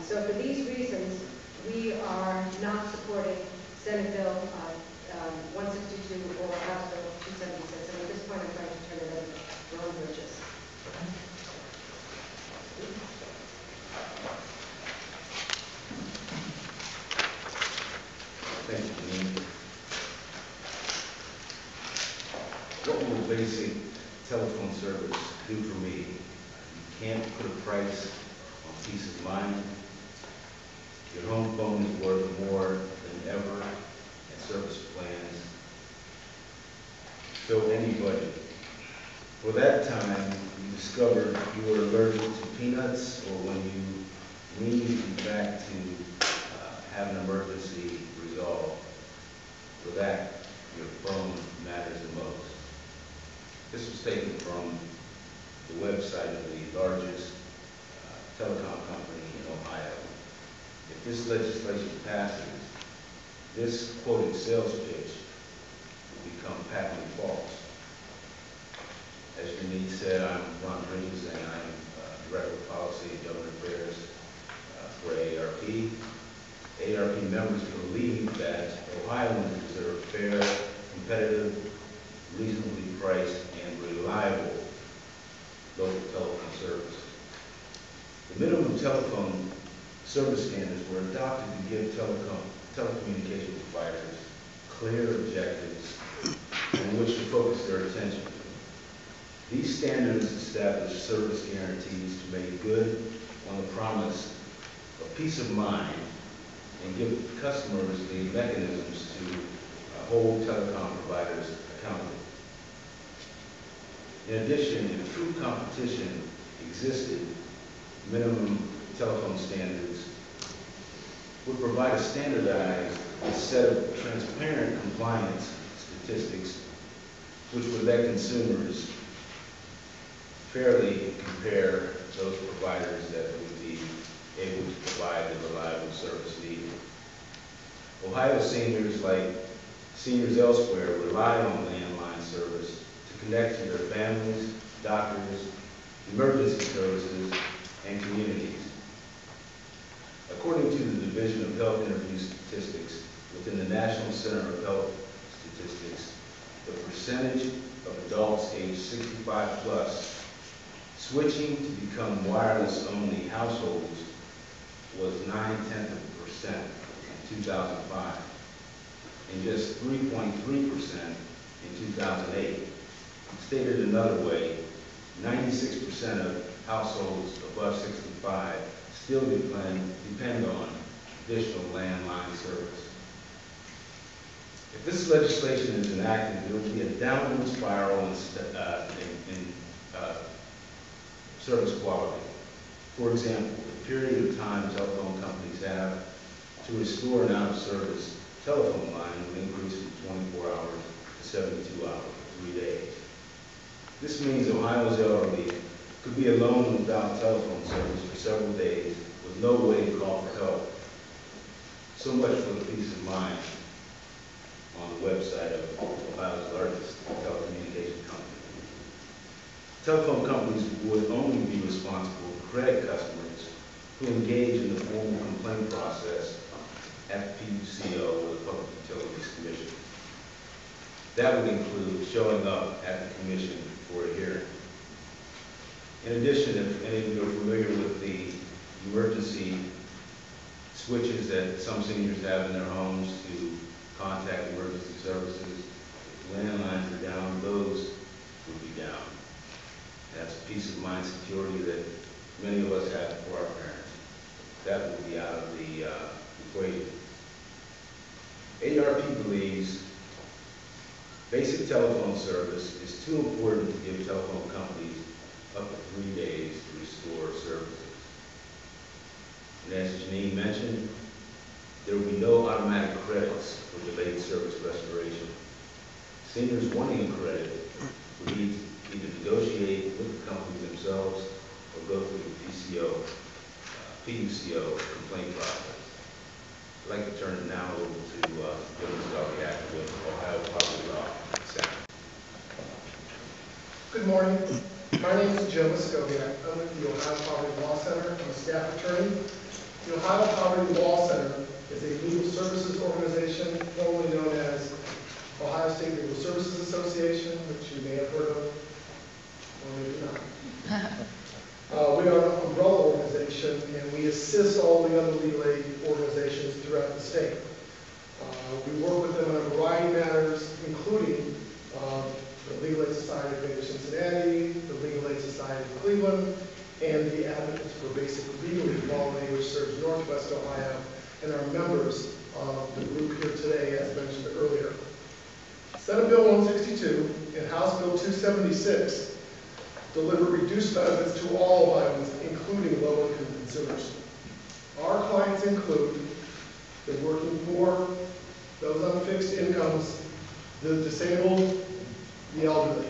So for these reasons, we are not supporting Senate Bill 162 or House Bill 276. And at this point, I'm going to turn it over to Ron Bridges. Thank you, Janine. What will basic telephone service do for me? You can't put a price on peace of mind. Your home phone is worth more than ever, and service plans fill any budget. For that time, you discovered you were allergic to peanuts, or when you needed back to have an emergency resolved. For that, your phone matters the most. This was taken from the website of the largest telecom company in Ohio. If this legislation passes, this quoted sales pitch will become patently false. As Janine said, I'm Ron Bridges, and I'm Director of Policy and Government Affairs for AARP. AARP members believe that Ohioans deserve fair, competitive, reasonably priced, and reliable local telephone service. The minimum telephone service standards were adopted to give telecommunication providers clear objectives on which to focus their attention. These standards establish service guarantees to make good on the promise of peace of mind and give customers the mechanisms to hold telecom providers accountable. In addition, if true competition existed, minimum telephone standards would provide a standardized set of transparent compliance statistics which would let consumers fairly compare those providers that would be able to provide the reliable service needed. Ohio seniors, like seniors elsewhere, rely on landline service to connect to their families, doctors, emergency services, and communities. According to the Division of Health Interview Statistics within the National Center of Health Statistics, the percentage of adults aged 65 plus switching to become wireless-only households was 0.9% in 2005 and just 3.3% in 2008. Stated another way, 96% of households above 65 still depend on additional landline service. If this legislation is enacted, there will be a downward spiral in service quality. For example, the period of time telephone companies have to restore an out-of-service telephone line will increase from 24 hours to 72 hours, 3 days. This means Ohio's elderly could be alone without telephone service for several days with no way to call for help. So much for the peace of mind on the website of Ohio's largest telecommunication company. Telephone companies would only be responsible for credit customers who engage in the formal complaint process at the PUCO, or the Public Utilities Commission. That would include showing up at the commission for a hearing. In addition, if any of you are familiar with the emergency switches that some seniors have in their homes to contact emergency services, if landlines are down, those would be down. That's peace of mind security that many of us have for our parents. That would be out of the equation. AARP believes basic telephone service is too important to give telephone companies up to 3 days to restore services. And as Janine mentioned, there will be no automatic credits for delayed service restoration. Seniors wanting a credit would need to either negotiate with the company themselves or go through the PUCO complaint process. I'd like to turn it now over to Joe Muscoviac with Ohio Public Law Center. Good morning. My name is Joe Muscoviac. I'm with the Ohio Public Law Center. I'm a staff attorney. The Ohio Poverty Law Center is a legal services organization formerly known as Ohio State Legal Services Association, which you may have heard of, or maybe not. We are an umbrella organization, and we assist all the other legal aid organizations throughout the state. We work with them on a variety of matters, including the Legal Aid Society of Greater Cincinnati, the Legal Aid Society of Cleveland, and the Advocates for Basic Legal Equality, which serves Northwest Ohio, and are members of the group here today, as mentioned earlier. Senate Bill 162 and House Bill 276 deliver reduced benefits to all Ohioans, including low-income consumers. Our clients include the working poor, those on fixed incomes, the disabled, the elderly.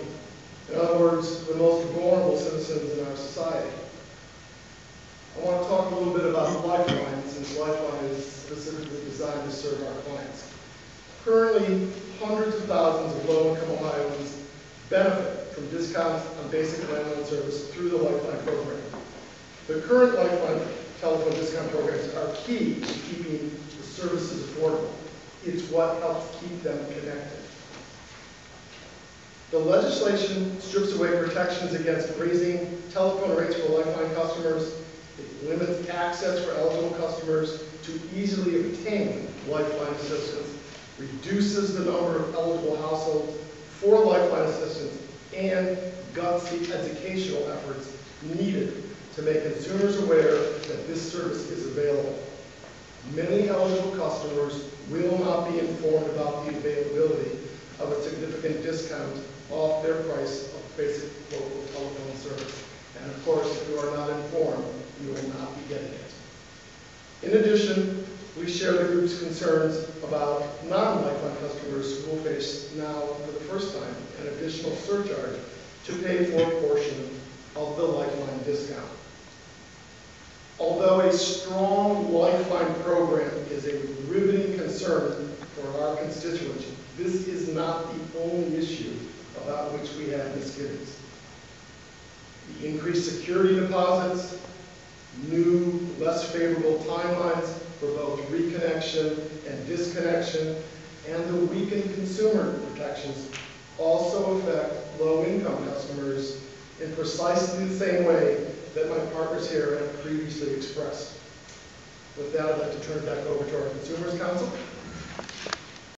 In other words, the most vulnerable citizens in our society. I want to talk a little bit about Lifeline, since Lifeline is specifically designed to serve our clients. Currently, hundreds of thousands of low-income Ohioans benefit from discounts on basic landline service through the Lifeline program. The current Lifeline telephone discount programs are key to keeping the services affordable. It's what helps keep them connected. The legislation strips away protections against raising telephone rates for Lifeline customers. It limits access for eligible customers to easily obtain Lifeline assistance, reduces the number of eligible households for Lifeline assistance, and guts the educational efforts needed to make consumers aware that this service is available. Many eligible customers will not be informed about the availability of a significant discount off their price of basic local telephone service. And of course, if you are not informed, you will not be getting it. In addition, we share the group's concerns about non-Lifeline customers who will face now, for the first time, an additional surcharge to pay for a portion of the Lifeline discount. Although a strong Lifeline program is a riveting concern for our constituents, this is not the only issue about which we have misgivings. The increased security deposits, new, less favorable timelines for both reconnection and disconnection, and the weakened consumer protections also affect low-income customers in precisely the same way that my partners here have previously expressed. With that, I'd like to turn it back over to our Consumers Counsel.